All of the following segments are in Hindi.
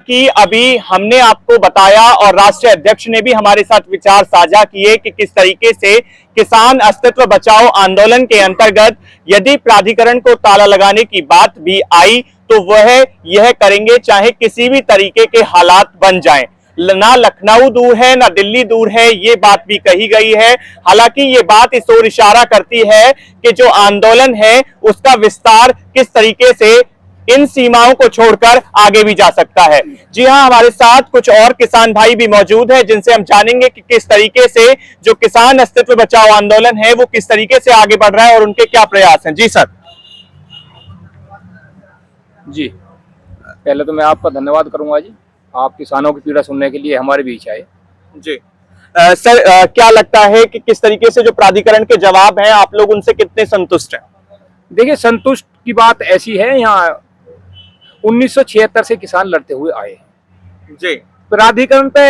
कि अभी हमने आपको बताया और राष्ट्रीय अध्यक्ष ने भी हमारे साथ विचार साझा किए कि किस तरीके से किसान अस्तित्व बचाओ आंदोलन के अंतर्गत यदि प्राधिकरण को ताला लगाने की बात भी आई तो वह यह करेंगे चाहे किसी भी तरीके के हालात बन जाएं। ना लखनऊ दूर है ना दिल्ली दूर है, ये बात भी कही गई है। हालांकि ये बात इस ओर इशारा करती है कि जो आंदोलन है उसका विस्तार किस तरीके से इन सीमाओं को छोड़कर आगे भी जा सकता है। जी हां, हमारे साथ कुछ और किसान भाई भी मौजूद हैं जिनसे हम जानेंगे कि किस तरीके से जो किसान अस्तित्व बचाओ आंदोलन है वो किस तरीके से आगे बढ़ रहा है और उनके क्या प्रयास हैं। जी सर। जी, पहले तो मैं आपका धन्यवाद करूंगा जी, आप किसानों की पीड़ा सुनने के लिए हमारे बीच आए। जी सर, क्या लगता है कि किस तरीके से जो प्राधिकरण के जवाब हैं आप लोग उनसे कितने संतुष्ट हैं? देखिए, संतुष्ट की बात ऐसी है, यहाँ 1976 से किसान लड़ते हुए आए हैं जी। प्राधिकरण पे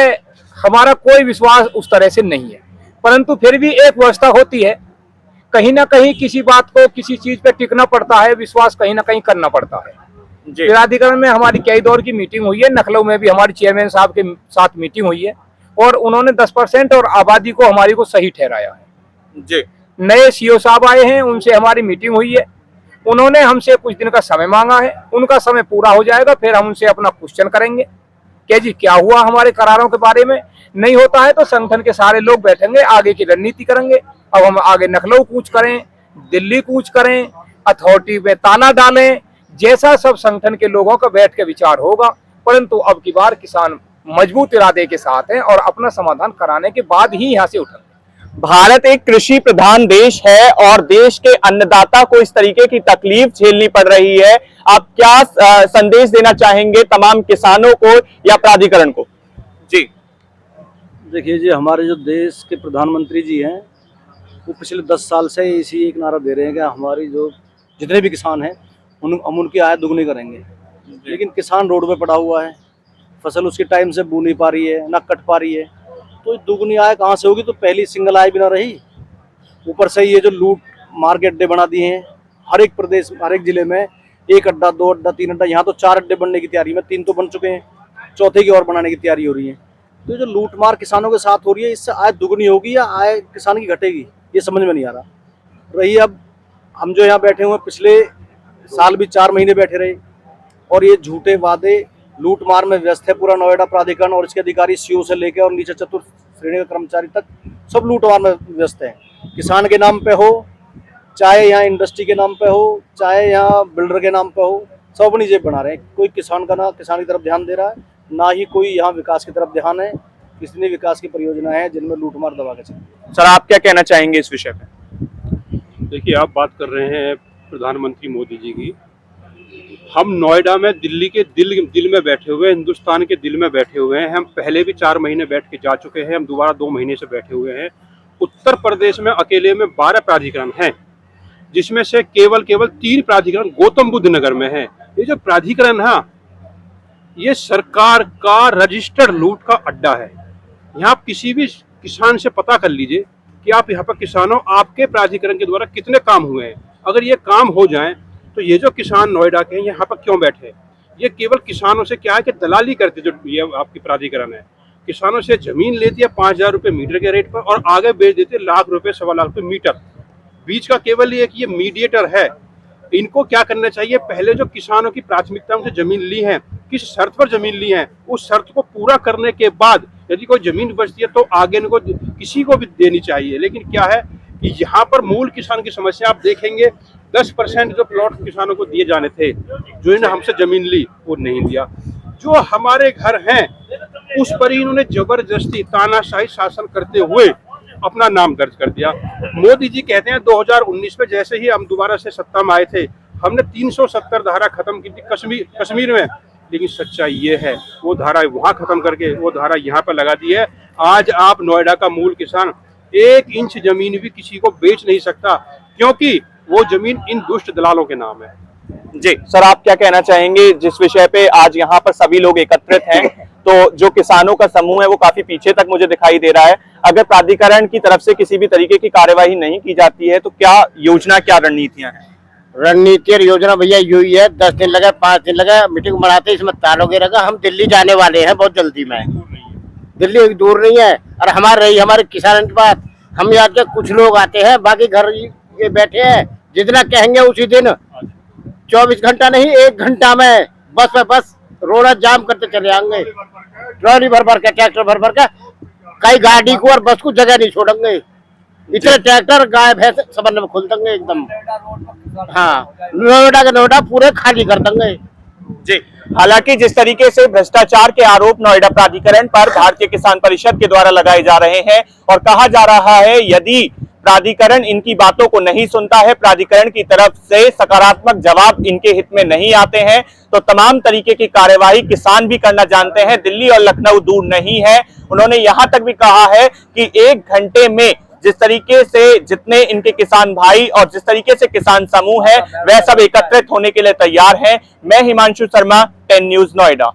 हमारा कोई विश्वास उस तरह से नहीं है, परंतु फिर भी एक व्यवस्था होती है, कहीं ना कहीं किसी बात को किसी चीज पे टिकना पड़ता है, विश्वास कहीं ना कहीं करना पड़ता है। प्राधिकरण में हमारी कई दौर की मीटिंग हुई है, नखलऊ में भी हमारे चेयरमैन साहब के साथ मीटिंग हुई है और उन्होंने 10% और आबादी को हमारी को सही ठहराया है जी। नए सीओ साहब आए हैं, उनसे हमारी मीटिंग हुई है, उन्होंने हमसे कुछ दिन का समय मांगा है, उनका समय पूरा हो जाएगा फिर हम उनसे अपना क्वेश्चन करेंगे कि जी क्या हुआ हमारे करारों के बारे में। नहीं होता है तो संगठन के सारे लोग बैठेंगे, आगे की रणनीति करेंगे। अब हम आगे नखलऊ कूच करें, दिल्ली कूच करें, अथॉरिटी पे ताला डालें, जैसा सब संगठन के लोगों का बैठ के विचार होगा, परंतु अब की बार किसान मजबूत इरादे के साथ हैं और अपना समाधान कराने के बाद ही यहाँ से उठेंगे। भारत एक कृषि प्रधान देश है और देश के अन्नदाता को इस तरीके की तकलीफ झेलनी पड़ रही है। आप क्या संदेश देना चाहेंगे तमाम किसानों को या प्राधिकरण को? जी देखिए जी, हमारे जो देश के प्रधानमंत्री जी हैं वो पिछले 10 साल से इसी एक नारा दे रहे हैं कि हमारी जो जितने भी किसान हैं हम उनकी आय दुगनी करेंगे, लेकिन किसान रोड पे पड़ा हुआ है, फसल उसके टाइम से बू नहीं पा रही है, ना कट पा रही है, तो दुगनी आय कहाँ से होगी? तो पहली सिंगल आय भी ना रही, ऊपर से ये जो लूट मार के अड्डे बना दिए हैं, हर एक प्रदेश हर एक जिले में 1 अड्डा 2 अड्डा 3 अड्डा, यहाँ तो 4 अड्डे बनने की तैयारी में, 3 तो बन चुके हैं, चौथे की और बनाने की तैयारी हो रही है। तो जो लूट मार किसानों के साथ हो रही है, इससे आय दुगनी होगी या आय किसान की घटेगी, ये समझ में नहीं आ रहा। रही अब हम जो यहाँ बैठे हुए पिछले साल भी 4 महीने बैठे रहे और ये झूठे वादे लूट मार में व्यस्त है पूरा नोएडा प्राधिकरण और इसके अधिकारी सीओ से लेकर और नीचे चतुर्थ श्रेणी के कर्मचारी तक सब लूट मार में व्यस्त है। किसान के नाम पे हो, चाहे यहाँ इंडस्ट्री के नाम पे हो, चाहे यहाँ बिल्डर के नाम पे हो, सब अपनी जेब बना रहे हैं। कोई किसान का ना किसान की तरफ ध्यान दे रहा है, ना ही कोई यहाँ विकास की तरफ ध्यान है। कितनी विकास की परियोजना है जिनमें लूट मार दबा के चलती है। सर, आप क्या कहना चाहेंगे इस विषय पे? देखिए, आप बात कर रहे हैं प्रधानमंत्री मोदी जी की। हम नोएडा में दिल्ली के दिल में बैठे हुए हैं, हिंदुस्तान के दिल में बैठे हुए हैं। हम पहले भी 4 महीने बैठ के जा चुके हैं, हम दोबारा 2 महीने से बैठे हुए हैं। उत्तर प्रदेश में अकेले में 12 प्राधिकरण हैं, जिसमें से केवल 3 प्राधिकरण गौतम बुद्ध नगर में हैं। ये जो प्राधिकरण है ये सरकार का रजिस्टर्ड लूट का अड्डा है। यहाँ आप किसी भी किसान से पता कर लीजिए कि आप यहाँ पर किसानों आपके प्राधिकरण के द्वारा कितने काम हुए हैं। अगर ये काम हो जाएं तो ये जो किसान नोएडा के हैं यहाँ पर क्यों बैठे हैं? ये केवल किसानों से क्या है कि दलाली करते, जो ये आपकी प्राधिकरण है, किसानों से जमीन लेती है 5,000 रुपये मीटर के रेट पर और आगे बेच देते हैं लाख रुपए 1.25 लाख रुपये मीटर। बीच का केवल ये मीडिएटर है। इनको क्या करना चाहिए? पहले जो किसानों की प्राथमिकताओं से जमीन ली है, किस शर्त पर जमीन ली है, उस शर्त को पूरा करने के बाद यदि कोई जमीन बचती है तो आगे इनको किसी को भी देनी चाहिए। लेकिन क्या है कि यहाँ पर मूल किसान की समस्या आप देखेंगे, 10% जो प्लॉट किसानों को दिए जाने थे, जो इन्होंने हमसे जमीन ली वो नहीं दिया। जो हमारे घर हैं उस पर ही इन्होंने जबरदस्ती तानाशाही शासन करते हुए अपना नाम दर्ज कर दिया। मोदी जी कहते हैं 2019 में जैसे ही हम दोबारा से सत्ता में आए थे, हमने 370 धारा खत्म की थी कश्मीर में, लेकिन सच्चाई ये है वो धारा वहां खत्म करके वो धारा यहाँ पर लगा दी है। आज आप नोएडा का मूल किसान 1 इंच जमीन भी किसी को बेच नहीं सकता, क्योंकि वो जमीन इन दुष्ट दलालों के नाम है। जी सर, आप क्या कहना चाहेंगे जिस विषय पे आज यहाँ पर सभी लोग एकत्रित हैं? तो जो किसानों का समूह है वो काफी पीछे तक मुझे दिखाई दे रहा है। अगर प्राधिकरण की तरफ से किसी भी तरीके की कार्यवाही नहीं की जाती है तो क्या योजना, क्या रणनीतियां हैं? रणनीति और योजना भैया यही है। 10 दिन लगे, 5 दिन लगे, मीटिंग बनाते इसमें ताल वगैरह का। हम दिल्ली जाने वाले हैं बहुत जल्दी में। दिल्ली दूर नहीं है। और हमारे किसानों के पास हम यहाँ के कुछ लोग आते हैं, बाकी घर ये बैठे हैं। जितना कहेंगे उसी दिन 24 घंटा नहीं, 1 घंटा में बस में बस रोड जाम करते चले आएंगे। ट्रॉली भर भर के, ट्रैक्टर भर भर के, कई गाड़ी को और बस को जगह नहीं छोड़ेंगे। इतने ट्रैक्टर गाय भैंस सबन में खोल देंगे एकदम। हाँ, नोएडा के नोएडा पूरे खाली कर देंगे जी। हालांकि जिस तरीके से भ्रष्टाचार के आरोप नोएडा प्राधिकरण पर भारतीय किसान परिषद के द्वारा लगाए जा रहे हैं और कहा जा रहा है यदि प्राधिकरण इनकी बातों को नहीं सुनता है, प्राधिकरण की तरफ से सकारात्मक जवाब इनके हित में नहीं आते हैं, तो तमाम तरीके की कार्यवाही किसान भी करना जानते हैं। दिल्ली और लखनऊ दूर नहीं है। उन्होंने यहां तक भी कहा है कि 1 घंटे में जिस तरीके से जितने इनके किसान भाई और जिस तरीके से किसान समूह है वह सब एकत्रित होने के लिए तैयार हैं। मैं हिमांशु शर्मा, 10 न्यूज़ नोएडा।